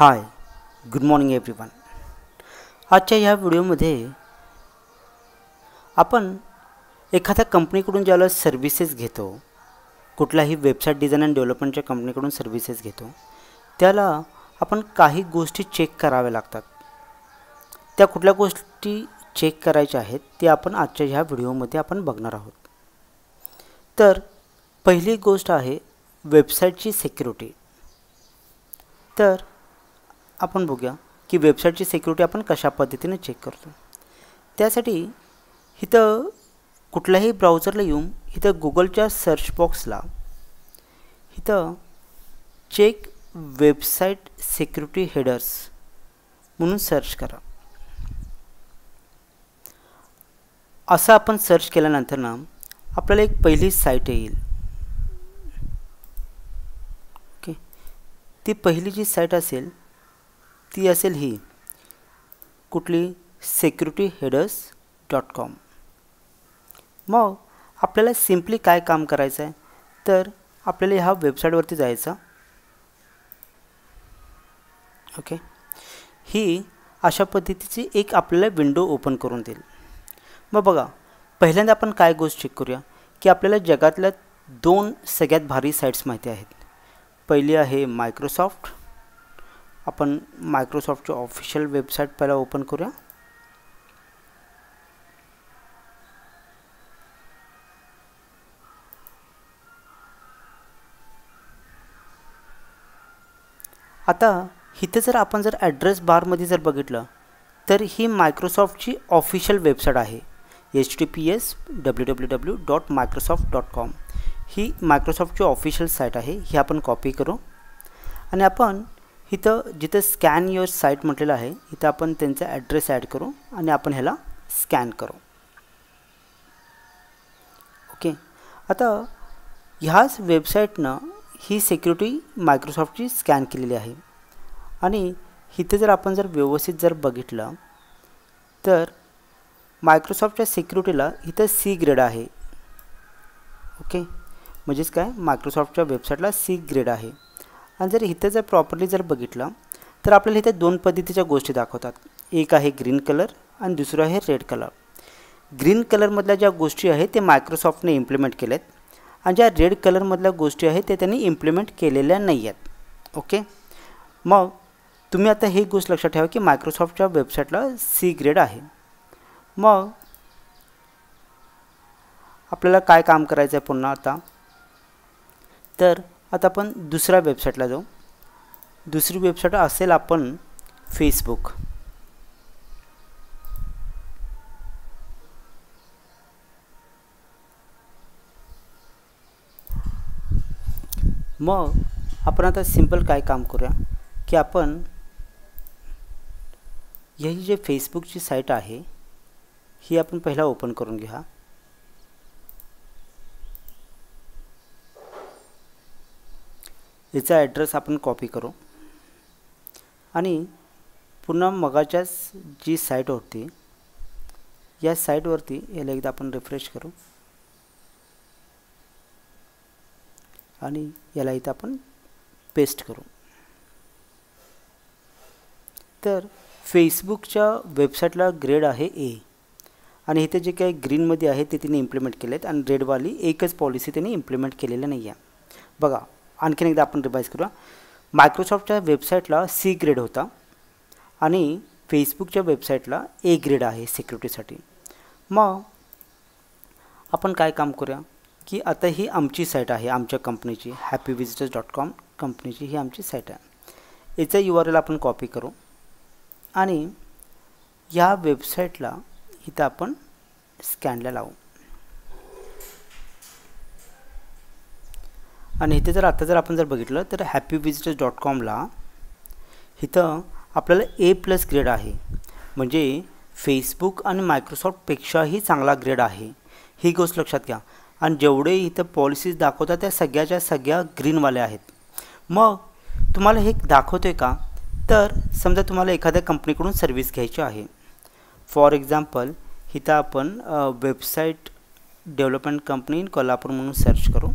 हाय, good morning everyone. आजच्या ह्या व्हिडिओमध्ये आपण एखाद्या कंपनीकडून ज्याला सर्व्हिसेस घेतो, कुठल्याही वेबसाईट डिझाईन अँड डेव्हलपमेंटच्या कंपनीकडून सर्व्हिसेस घेतो, त्याला आपण काही गोष्टी चेक कराव्या लागतात. त्या कुठल्या गोष्टी चेक करायच्या आहेत ते आपण आजच्या ह्या व्हिडिओमध्ये आपण बघणार आहोत. तर पहिली गोष्ट आहे वेबसाईटची सिक्युरिटी. तर आपण बघूया की वेबसाईटची सिक्युरिटी आपण कशा पद्धतीने चेक करतो. त्यासाठी इथं कुठल्याही ब्राउझरला येऊन इथं गुगलच्या सर्च बॉक्सला इथं चेक वेबसाईट सिक्युरिटी हेडर्स म्हणून सर्च करा. असं आपण सर्च केल्यानंतर ना आपल्याला एक पहिली साईट येईल. ओके, ती पहिली जी साईट असेल ती असेल ही कुठली securityheaders.com. मग आपल्याला सिम्पली काय काम करायचं आहे तर आपल्याला ह्या वेबसाईटवरती जायचं. ओके, ही अशा पद्धतीची एक आपल्याला विंडो ओपन करून देईल. मग बघा, पहिल्यांदा आपण काय गोष्ट चेक करूया की आपल्याला जगातल्या दोन सगळ्यात भारी साईट्स माहिती आहेत. पहिली आहे मायक्रोसॉफ्ट. आपण मायक्रोसॉफ्टची ऑफिशियल वेबसाईट पहिला ओपन करूया. आता इथे जर आपण ॲड्रेस बारमध्ये जर बघितलं तर ही मायक्रोसॉफ्टची ऑफिशियल वेबसाईट आहे. https://www.microsoft.com ही मायक्रोसॉफ्टची ऑफिशियल साईट आहे. ही आपण कॉपी करू आणि आपण इथं जिथं स्कॅन युअर साईट म्हटलेलं आहे इथं आपण त्यांचा ॲड्रेस ॲड करू आणि आपण ह्याला स्कॅन करू. ओके, आता ह्याच वेबसाईटनं ही सिक्युरिटी मायक्रोसॉफ्टची स्कॅन केलेली आहे आणि इथे जर आपण व्यवस्थित बघितलं तर मायक्रोसॉफ्टच्या सिक्युरिटीला इथं C ग्रेड आहे. ओके, म्हणजेच काय, मायक्रोसॉफ्टच्या वेबसाईटला C ग्रेड आहे. आणि जर इथं प्रॉपरली बघितलं तर आपल्याला इथे दोन पद्धतीच्या गोष्टी दाखवतात. एक आहे ग्रीन कलर आणि दुसरं आहे रेड कलर. ग्रीन कलरमधल्या ज्या गोष्टी आहेत ते मायक्रोसॉफ्टने इम्प्लिमेंट केल्यात आणि ज्या रेड कलरमधल्या गोष्टी आहेत ते त्यांनी इम्प्लिमेंट केलेल्या नाही आहेत. ओके, मग तुम्ही आता ही गोष्ट लक्षात ठेवा की मायक्रोसॉफ्टच्या वेबसाईटला C ग्रेड आहे. मग आपल्याला काय काम करायचं आहे पुन्हा आता तर आता आपण दुसऱ्या वेबसाईटला जाऊ. दुसरी वेबसाईट असेल आपण फेसबुक. मग आपण आता सिंपल काय काम करूया की आपण ही जे फेसबुकची साईट आहे ही आपण पहिला ओपन करून घ्या. याचा ॲड्रेस आपण कॉपी करू आणि पुन्हा मगाच्याच जी साईट होती या साईटवरती याला एकदा आपण रिफ्रेश करू आणि याला इथं आपण पेस्ट करू. तर फेसबुकच्या वेबसाईटला ग्रेड आहे A आणि इथे जे काही ग्रीनमध्ये आहे ते तिने इम्प्लिमेंट केले आहेत आणि रेडवाली एकच पॉलिसी त्यांनी इम्प्लिमेंट केलेलं नाही आहे. बघा, आणखीन एकदा आपण रिवाइज करूया. मायक्रोसॉफ्टच्या वेबसाईटला C ग्रेड होता आणि फेसबुकच्या वेबसाईटला A ग्रेड आहे सिक्युरिटीसाठी. मग आपण काय काम करूया की आता ही आमची साईट आहे, आमच्या कंपनीची happyvisitors.com कंपनीची ही आमची साईट आहे. याचा URL आपण कॉपी करू आणि या वेबसाईटला इथं आपण स्कॅनला लावू. आणि इथे आता आपण बघितलं तर happyvisitors.comला इथं आपल्याला A+ ग्रेड आहे. म्हणजे फेसबुक आणि मायक्रोसॉफ्टपेक्षाही चांगला ग्रेड आहे. ही गोष्ट लक्षात घ्या. आणि जेवढे इथं पॉलिसीज दाखवतात त्या सगळ्याच्या सगळ्या ग्रीनवाल्या आहेत. मग तुम्हाला हे दाखवतोय का तर समजा तुम्हाला एखाद्या कंपनीकडून सर्व्हिस घ्यायची आहे. फॉर एक्झाम्पल इथं आपण website development company in Kolhapur म्हणून सर्च करू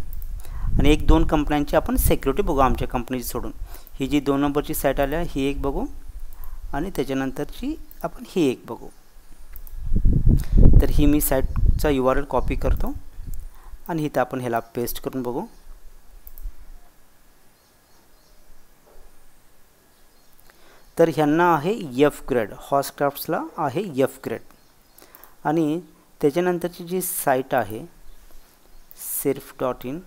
आणि एक दोन कंपन्यांची आपण सिक्युरिटी बघू आमच्या कंपनीची सोडून. ही जी 2 नंबरची साईट आली आहे ही एक बघू आणि त्याच्यानंतरची आपण ही एक बघू. तर ही मी साईटचा URL कॉपी करतो आणि इथं आपण ह्याला पेस्ट करून बघू. तर ह्यांना आहे F ग्रेड, हॉर्सक्राफ्ट्सला आहे F ग्रेड. आणि त्याच्यानंतरची जी साईट आहे surf.in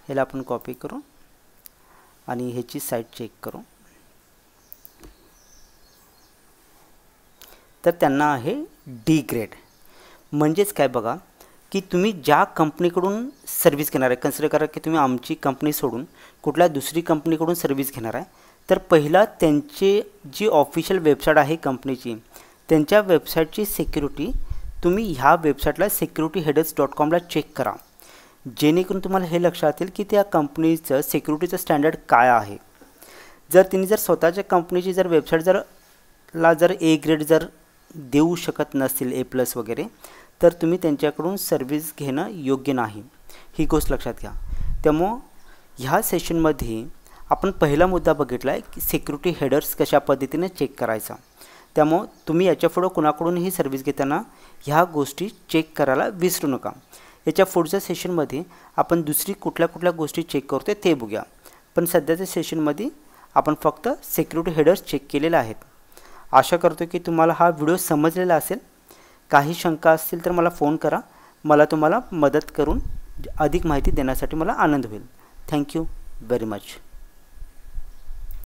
ह्याला आपण कॉपी करू आणि ह्याची साईट चेक करू. तर त्यांना आहे D ग्रेड. म्हणजेच काय बघा की तुम्ही ज्या कंपनीकडून सर्व्हिस घेणार आहे, कन्सिडर करा की तुम्ही आमची कंपनी सोडून कुठल्या दुसरी कंपनीकडून सर्व्हिस घेणार आहे, तर पहिला त्यांची जी ऑफिशियल वेबसाईट आहे कंपनीची, त्यांच्या वेबसाईटची सिक्युरिटी तुम्ही ह्या वेबसाईटला securityheaders.com चेक करा, जेणेकरून तुम्हाला हे लक्षात येईल की त्या कंपनीचं सिक्युरिटीचं स्टँडर्ड काय आहे. जर तिने जर स्वतःच्या कंपनीची जर वेबसाईट जर A ग्रेड जर देऊ शकत नसतील A+ वगैरे, तर तुम्ही त्यांच्याकडून सर्व्हिस घेणं योग्य नाही, ही गोष्ट लक्षात घ्या. त्यामुळं ह्या सेशनमध्ये आपण पहिला मुद्दा बघितला आहे की सिक्युरिटी हेडर्स कशा पद्धतीने चेक करायचा. त्यामुळं तुम्ही याच्यापुढं कुणाकडूनही सर्व्हिस घेताना ह्या गोष्टी चेक करायला विसरू नका. याच्या पुढच्या सेशनमध्ये आपण दुसरी कुठल्या गोष्टी चेक करतो ते बघूया. पण सध्याच्या सेशनमध्ये आपण फक्त सिक्युरिटी हेडर्स चेक केलेले आहेत. आशा करतो की तुम्हाला हा व्हिडिओ समजलेला असेल. काही शंका असतील तर मला फोन करा, मला तुम्हाला मदत करून अधिक माहिती देण्यासाठी मला आनंद होईल. Thank you very much.